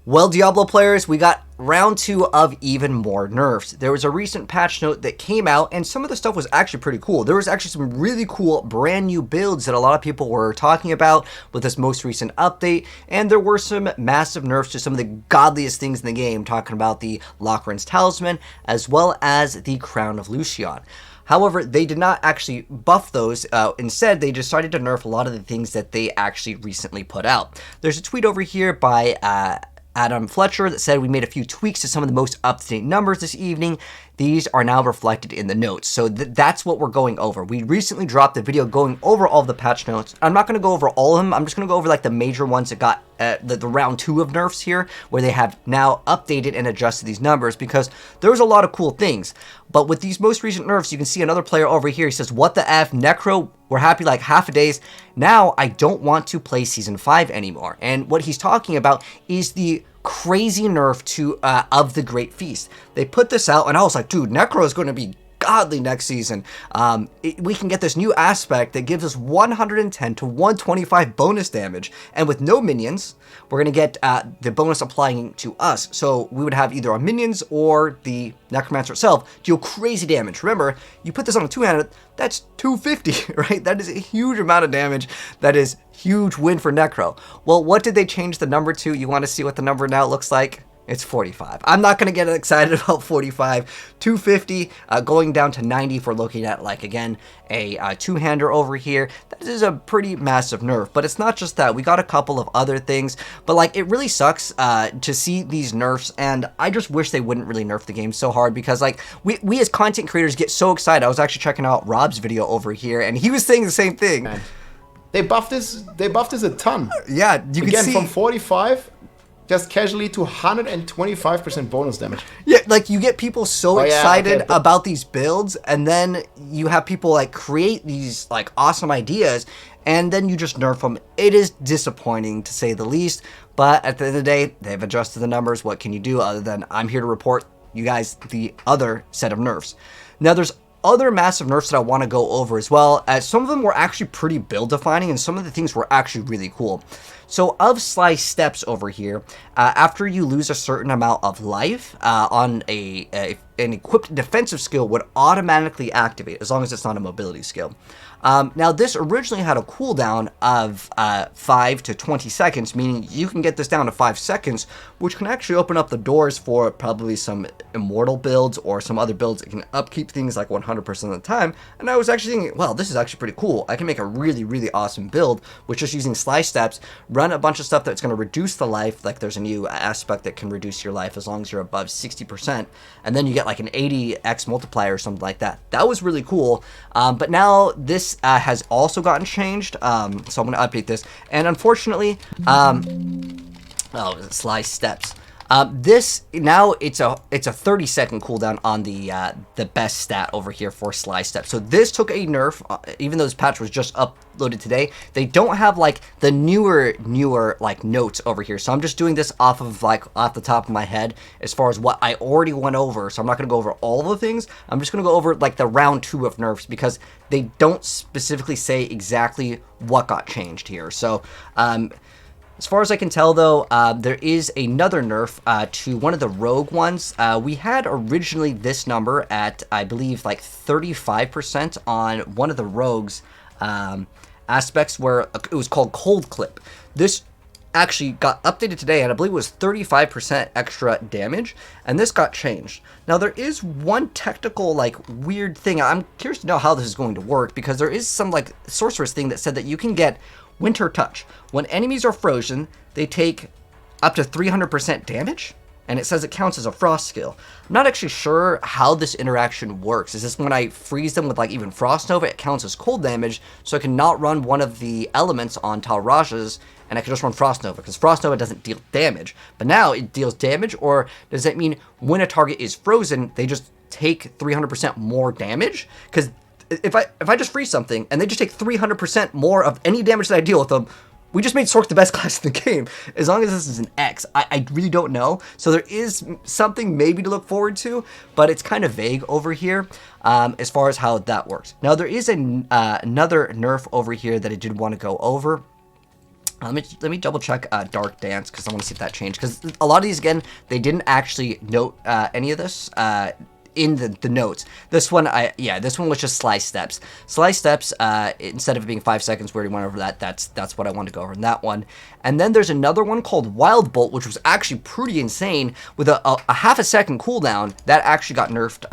Well, Diablo players, we got round 2 of even more nerfs. There was a recent patch note that came out, and some of the stuff was actually pretty cool. There was actually some really cool brand new builds that a lot of people were talking about with this most recent update, and there were some massive nerfs to some of the godliest things in the game, talking about the Lockrun's Talisman, as well as the Crown of Lucian. However, they did not actually buff those. Instead, they decided to nerf a lot of the things that they actually recently put out. There's a tweet over here by Adam Fletcher that said we made a few tweaks to some of the most up-to-date numbers this evening. These are now reflected in the notes. So that's what we're going over. We recently dropped a video going over all of the patch notes. I'm not going to go over all of them. I'm just going to go over like the major ones that got the round 2 of nerfs here, where they have now updated and adjusted these numbers, because there was a lot of cool things. But with these most recent nerfs, you can see another player over here. He says, "What the F, Necro, we're happy like half a days. Now I don't want to play Season 5 anymore." And what he's talking about is the crazy nerf to of the Great Feast. They put this out, and I was like, dude, Necro is going to be godly next season. We can get this new aspect that gives us 110 to 125 bonus damage, and with no minions, we're going to get the bonus applying to us. So we would have either our minions or the Necromancer itself deal crazy damage. Remember, you put this on a two-handed, that's 250, right? That is a huge amount of damage. That is huge win for Necro. Well, what did they change the number to? You want to see what the number now looks like? It's 45. I'm not going to get excited about 45. 250 going down to 90 if we're looking at, like, again, a two-hander over here. That is a pretty massive nerf. But it's not just that. We got a couple of other things. But, like, it really sucks to see these nerfs. And I just wish they wouldn't really nerf the game so hard, because, like, we as content creators get so excited. I was actually checking out Rob's video over here, and he was saying the same thing. Man. They buffed this a ton. Yeah, you can see. Again, from 45... just casually to 125% bonus damage. Yeah, like you get people so excited about these builds, and then you have people like create these like awesome ideas, and then you just nerf them. It is disappointing to say the least, but at the end of the day, they've adjusted the numbers. What can you do other than I'm here to report you guys the other set of nerfs. Now there's other massive nerfs that I want to go over as well, as some of them were actually pretty build defining, and some of the things were actually really cool. So of Sly Steps over here, after you lose a certain amount of life on an equipped defensive skill would automatically activate, as long as it's not a mobility skill. Now this originally had a cooldown of 5 to 20 seconds, meaning you can get this down to 5 seconds, which can actually open up the doors for probably some immortal builds or some other builds that can upkeep things like 100% of the time. And I was actually thinking, well, this is actually pretty cool. I can make a really, really awesome build with just using Sly Steps, run a bunch of stuff that's going to reduce the life, like there's a new aspect that can reduce your life as long as you're above 60%, and then you get like an 80x multiplier or something like that. That was really cool, but now this has also gotten changed, so I'm going to update this, and unfortunately, Sly Steps. This now it's a 30-second cooldown on the best stat over here for Sly Steps. So this took a nerf, even though this patch was just uploaded today. They don't have like the newer like notes over here. So I'm just doing this off the top of my head as far as what I already went over. So I'm not gonna go over all the things. I'm just gonna go over like the round 2 of nerfs, because they don't specifically say exactly what got changed here. So as far as I can tell, though, there is another nerf to one of the rogue ones. We had originally this number at, I believe, like 35% on one of the rogues aspects, where it was called Cold Clip. This actually got updated today, and I believe it was 35% extra damage, and this got changed. Now, there is one technical, like, weird thing. I'm curious to know how this is going to work, because there is some, like, sorceress thing that said that you can get Winter Touch. When enemies are frozen, they take up to 300% damage, and it says it counts as a frost skill. I'm not actually sure how this interaction works. Is this when I freeze them with like even Frost Nova, it counts as cold damage, so I can not run one of the elements on Talrajas, and I can just run Frost Nova, because Frost Nova doesn't deal damage. But now it deals damage, or does that mean when a target is frozen, they just take 300% more damage? Because if I just freeze something and they just take 300% more of any damage that I deal with them, we just made Sorc the best class in the game. As long as this is an X, I really don't know. So there is something maybe to look forward to, but it's kind of vague over here as far as how that works. Now there is another nerf over here that I did want to go over. Let me double check Dark Dance, because I want to see if that changed. Because a lot of these, again, they didn't actually note any of this in the notes. This one, this one was just Sly Steps. Sly Steps, instead of it being 5 seconds, we already went over that. That's what I wanted to go over in that one. And then there's another one called Wildbolt, which was actually pretty insane, with a half a second cooldown. That actually got nerfed,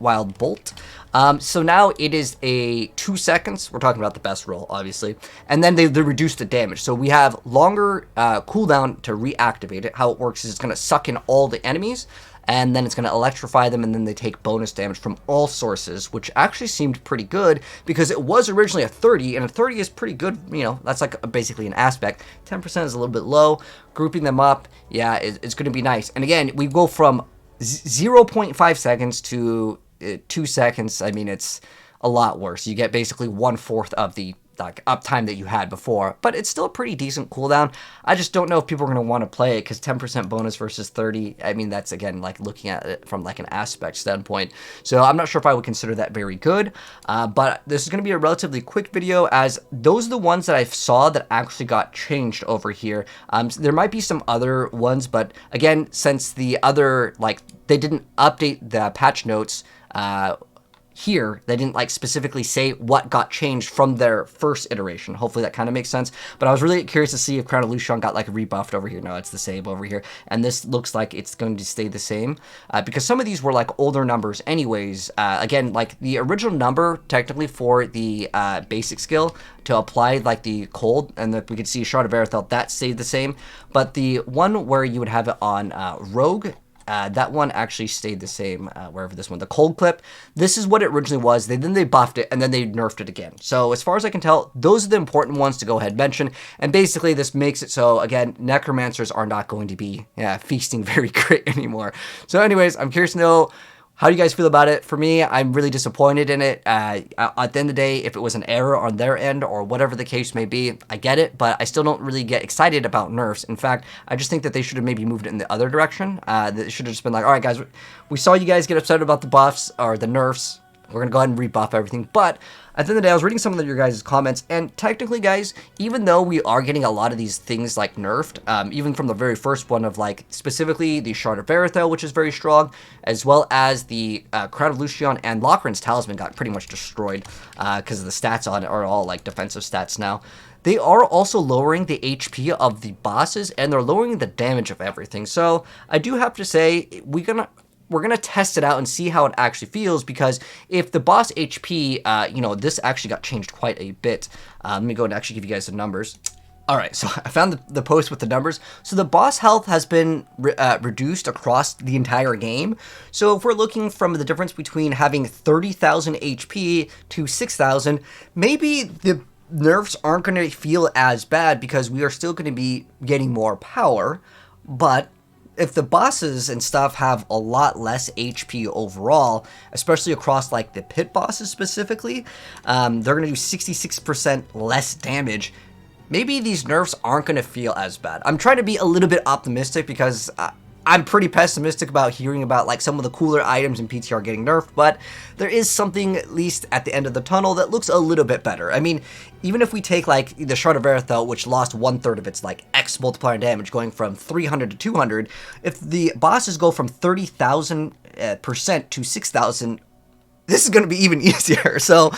Wildbolt. So now it is a 2 seconds. We're talking about the best roll, obviously. And then they reduce the damage. So we have longer cooldown to reactivate it. How it works is it's going to suck in all the enemies, and then it's going to electrify them, and then they take bonus damage from all sources, which actually seemed pretty good, because it was originally a 30, and a 30 is pretty good, you know, that's like basically an aspect. 10% is a little bit low. Grouping them up, yeah, it's going to be nice. And again, we go from 0.5 seconds to 2 seconds. I mean, it's a lot worse. You get basically 1/4 of the like uptime that you had before, but it's still a pretty decent cooldown. I just don't know if people are going to want to play it, because 10% bonus versus 30, I mean, that's again like looking at it from like an aspect standpoint. So I'm not sure if I would consider that very good, but this is going to be a relatively quick video, as those are the ones that I saw that actually got changed over here. So there might be some other ones, but again, since the other, like, they didn't update the patch notes here, they didn't like specifically say what got changed from their first iteration. Hopefully that kind of makes sense. But I was really curious to see if Crown of Lucian got like rebuffed over here. No, it's the same over here, and this looks like it's going to stay the same, because some of these were like older numbers anyways. Again, like the original number technically for the basic skill to apply like the cold, and we could see Shard of Arathel, that stayed the same, but the one where you would have it on Rogue, that one actually stayed the same, wherever this one, the cold clip, this is what it originally was. Then they buffed it, and then they nerfed it again. So as far as I can tell, those are the important ones to go ahead and mention. And basically this makes it so, again, Necromancers are not going to be feasting very great anymore. So anyways, I'm curious to know, how do you guys feel about it? For me, I'm really disappointed in it. At the end of the day, if it was an error on their end or whatever the case may be, I get it, but I still don't really get excited about nerfs. In fact, I just think that they should have maybe moved it in the other direction. They should have just been like, all right, guys, we saw you guys get upset about the buffs or the nerfs. We're going to go ahead and rebuff everything. But at the end of the day, I was reading some of your guys' comments, and technically, guys, even though we are getting a lot of these things like nerfed, even from the very first one of like specifically the Shard of Arathel, which is very strong, as well as the Crown of Lucian and Lochran's Talisman got pretty much destroyed because of the stats on it are all like defensive stats now. They are also lowering the HP of the bosses, and they're lowering the damage of everything. So I do have to say, we're going to test it out and see how it actually feels, because if the boss HP, you know, this actually got changed quite a bit. Let me go and actually give you guys the numbers. All right, so I found the post with the numbers. So the boss health has been reduced across the entire game. So if we're looking from the difference between having 30,000 HP to 6,000, maybe the nerfs aren't going to feel as bad, because we are still going to be getting more power, but if the bosses and stuff have a lot less HP overall, especially across like the pit bosses specifically, they're going to do 66% less damage. Maybe these nerfs aren't going to feel as bad. I'm trying to be a little bit optimistic, because I'm pretty pessimistic about hearing about like some of the cooler items in PTR getting nerfed, but there is something at least at the end of the tunnel that looks a little bit better. I mean, even if we take like the Shard of Arathel, which lost 1/3 of its like X multiplier damage, going from 300 to 200, if the bosses go from 30,000% to 6,000, this is going to be even easier. So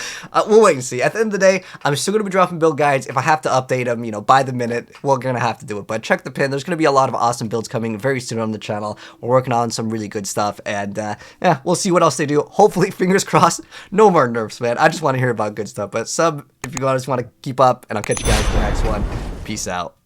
we'll wait and see. At the end of the day, I'm still going to be dropping build guides. If I have to update them, you know, by the minute, we're going to have to do it. But check the pin. There's going to be a lot of awesome builds coming very soon on the channel. We're working on some really good stuff. And yeah, we'll see what else they do. Hopefully, fingers crossed, no more nerfs, man. I just want to hear about good stuff. But sub if you guys want to keep up, and I'll catch you guys in the next one. Peace out.